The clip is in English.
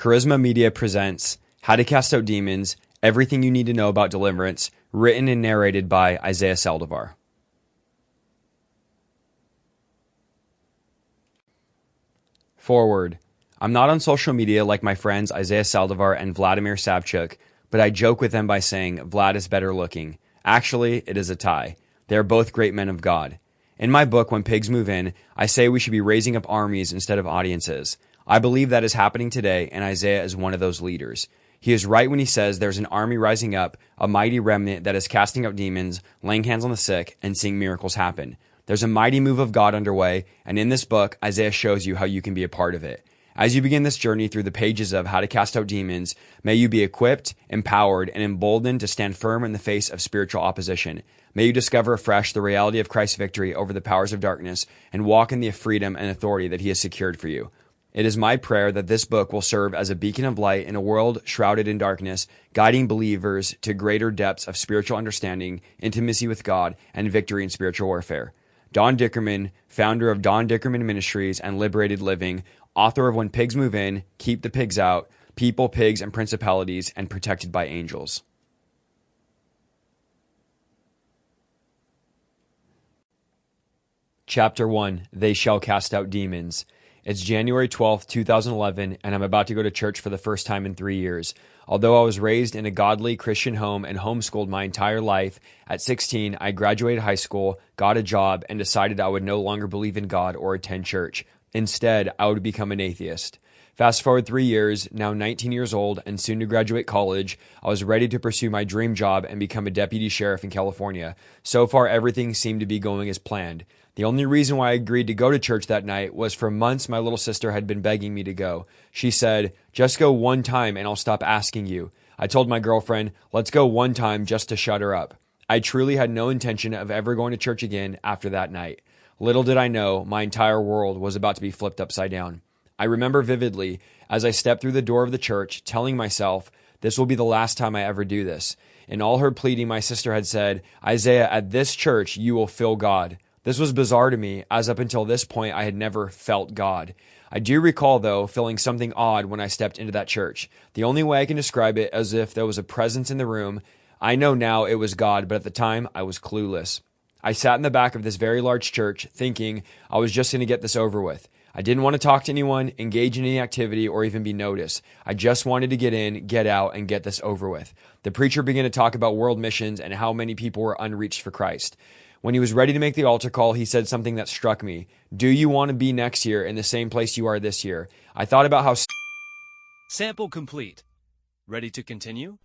Charisma Media presents How to Cast Out Demons, Everything You Need to Know About Deliverance, written and narrated by Isaiah Saldivar. Forward. I'm not on social media like my friends Isaiah Saldivar and Vladimir Savchuk, but I joke with them by saying Vlad is better looking. Actually, it is a tie. They are both great men of God. In my book, When Pigs Move In, I say we should be raising up armies instead of audiences. I believe that is happening today, and Isaiah is one of those leaders. He is right when he says there's an army rising up, a mighty remnant that is casting out demons, laying hands on the sick, and seeing miracles happen. There's a mighty move of God underway, and in this book, Isaiah shows you how you can be a part of it. As you begin this journey through the pages of How to Cast Out Demons, may you be equipped, empowered, and emboldened to stand firm in the face of spiritual opposition. May you discover afresh the reality of Christ's victory over the powers of darkness and walk in the freedom and authority that he has secured for you. It is my prayer that this book will serve as a beacon of light in a world shrouded in darkness, guiding believers to greater depths of spiritual understanding, intimacy with God, and victory in spiritual warfare. Don Dickerman, founder of Don Dickerman Ministries and Liberated Living, author of When Pigs Move In, Keep the Pigs Out, People, Pigs, and Principalities, and Protected by Angels. Chapter 1, They Shall Cast Out Demons. It's January 12th, 2011, and I'm about to go to church for the first time in 3 years. Although I was raised in a godly Christian home and homeschooled my entire life, at 16, I graduated high school, got a job, and decided I would no longer believe in God or attend church. Instead, I would become an atheist. Fast forward 3 years, now 19 years old, and soon to graduate college, I was ready to pursue my dream job and become a deputy sheriff in California. So far, everything seemed to be going as planned. The only reason why I agreed to go to church that night was for months my little sister had been begging me to go. She said, "Just go one time and I'll stop asking you." I told my girlfriend, "Let's go one time," just to shut her up. I truly had no intention of ever going to church again after that night. Little did I know, my entire world was about to be flipped upside down. I remember vividly, as I stepped through the door of the church, telling myself, this will be the last time I ever do this. In all her pleading, my sister had said, "Isaiah, at this church, you will feel God." This was bizarre to me, as up until this point, I had never felt God. I do recall, though, feeling something odd when I stepped into that church. The only way I can describe it as if there was a presence in the room. I know now it was God, but at the time, I was clueless. I sat in the back of this very large church, thinking I was just going to get this over with. I didn't want to talk to anyone, engage in any activity, or even be noticed. I just wanted to get in, get out, and get this over with. The preacher began to talk about world missions and how many people were unreached for Christ. When he was ready to make the altar call, he said something that struck me. Do you want to be next year in the same place you are this year? I thought about how... Sample complete. Ready to continue?